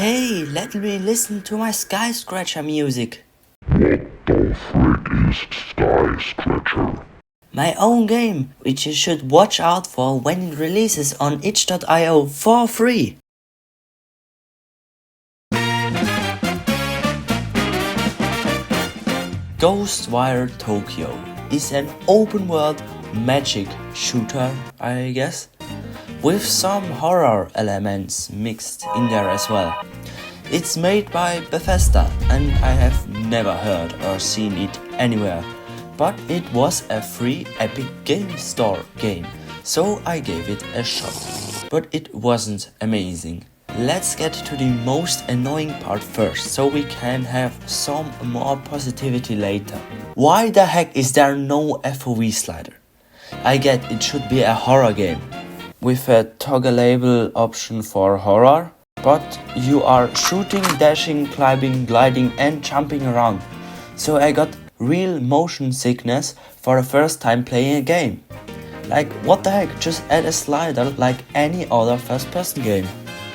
Hey, let me listen to my Sky Scratcher music. What the frick is Sky Scratcher? My own game, which you should watch out for when it releases on itch.io for free. Ghostwire Tokyo is an open world magic shooter, I guess, with some horror elements mixed in there as well. It's made by Bethesda and I have never heard or seen it anywhere, but it was a free Epic Game Store game, so I gave it a shot. But it wasn't amazing. Let's get to the most annoying part first, so we can have some more positivity later. Why the heck is there no FOV slider? I get it should be a horror game, with a toggleable option for horror, but you are shooting, dashing, climbing, gliding and jumping around. So I got real motion sickness for the first time playing a game. Like what the heck, just add a slider like any other first person game.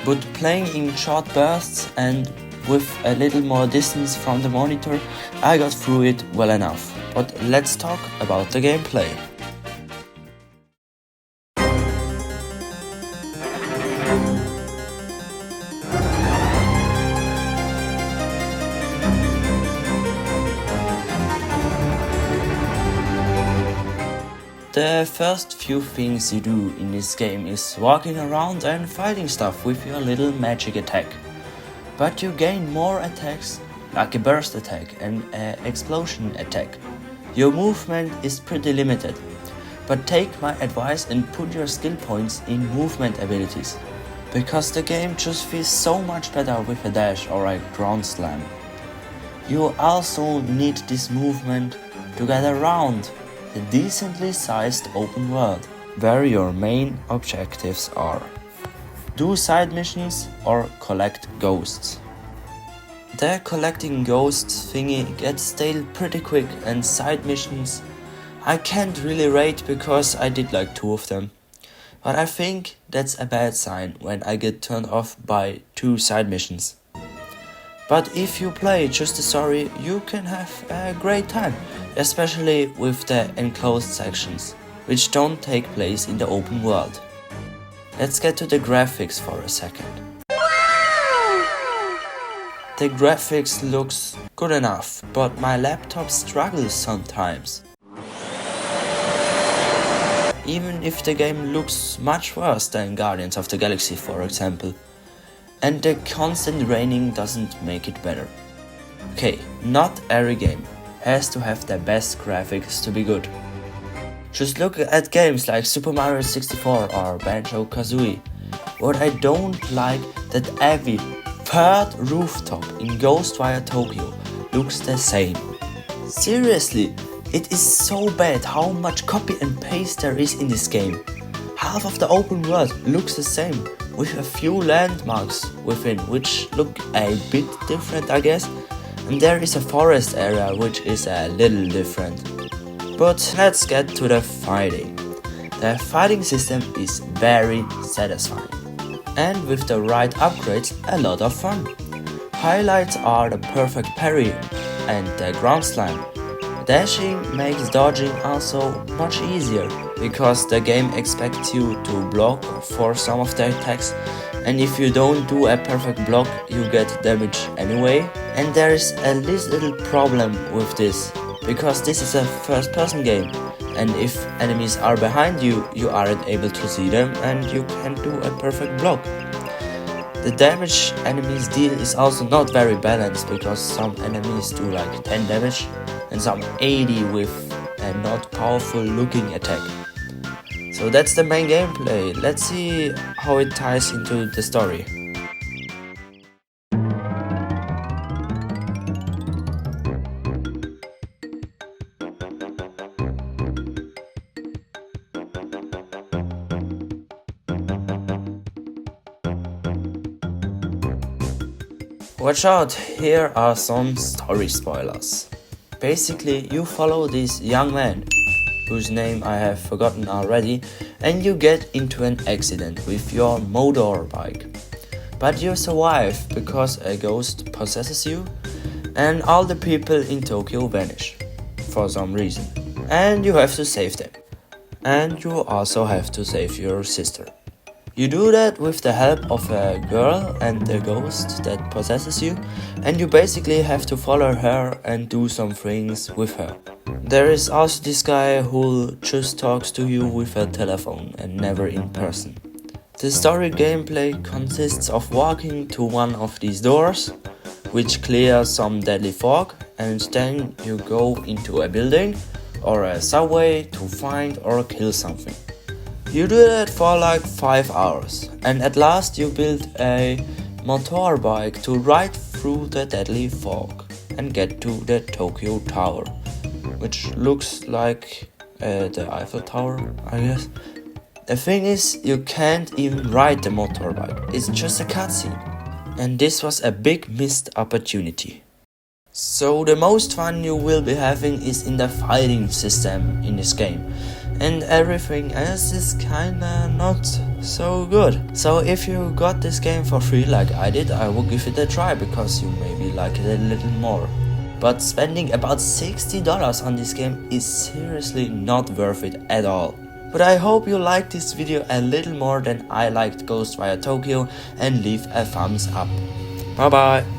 But playing in short bursts and with a little more distance from the monitor, I got through it well enough. But let's talk about the gameplay. The first few things you do in this game is walking around and fighting stuff with your little magic attack. But you gain more attacks, like a burst attack and an explosion attack. Your movement is pretty limited, but take my advice and put your skill points in movement abilities, because the game just feels so much better with a dash or a ground slam. You also need this movement to get around the decently sized open world, where your main objectives are: do side missions or collect ghosts. The collecting ghosts thingy gets stale pretty quick, and side missions I can't really rate because I did like 2 of them. But I think that's a bad sign when I get turned off by 2 side missions. But if you play just the story, you can have a great time, especially with the enclosed sections, which don't take place in the open world. Let's get to the graphics for a second. The graphics looks good enough, but my laptop struggles sometimes. Even if the game looks much worse than Guardians of the Galaxy, for example. And the constant raining doesn't make it better. Okay, not every game has to have the best graphics to be good. Just look at games like Super Mario 64 or Banjo-Kazooie. What I don't like that every third rooftop in Ghostwire Tokyo looks the same. Seriously, it is so bad how much copy and paste there is in this game. Half of the open world looks the same, with a few landmarks within which look a bit different, I guess, and there is a forest area which is a little different. But let's get to the fighting. The fighting system is very satisfying, and with the right upgrades, a lot of fun. Highlights are the perfect parry and the ground slam. Dashing makes dodging also much easier, because the game expects you to block for some of the attacks, and if you don't do a perfect block you get damage anyway. And there is a little problem with this, because this is a first person game, and if enemies are behind you, you aren't able to see them and you can't do a perfect block. The damage enemies deal is also not very balanced, because some enemies do like 10 damage and some 80 with a not powerful looking attack. So that's the main gameplay. Let's see how it ties into the story. Watch out, here are some story spoilers. Basically, you follow this young man, whose name I have forgotten already, and you get into an accident with your motorbike. but you survive because a ghost possesses you and all the people in Tokyo vanish for some reason, and you have to save them. And you also have to save your sister. You do that with the help of a girl and a ghost that possesses you, and you basically have to follow her and do some things with her. There is also this guy who just talks to you with a telephone and never in person. The story gameplay consists of walking to one of these doors, which clears some deadly fog, and then you go into a building or a subway to find or kill something. You do that for like 5 hours, and at last you build a motorbike to ride through the deadly fog and get to the Tokyo Tower, which looks like the Eiffel Tower, I guess. The thing is, you can't even ride the motorbike, it's just a cutscene, and this was a big missed opportunity. So the most fun you will be having is in the fighting system in this game, and everything else is kinda not so good. So if you got this game for free like I did, I will give it a try because you maybe like it a little more. But spending about $60 on this game is seriously not worth it at all. But I hope you liked this video a little more than I liked Ghostwire Tokyo, and leave a thumbs up. Bye bye.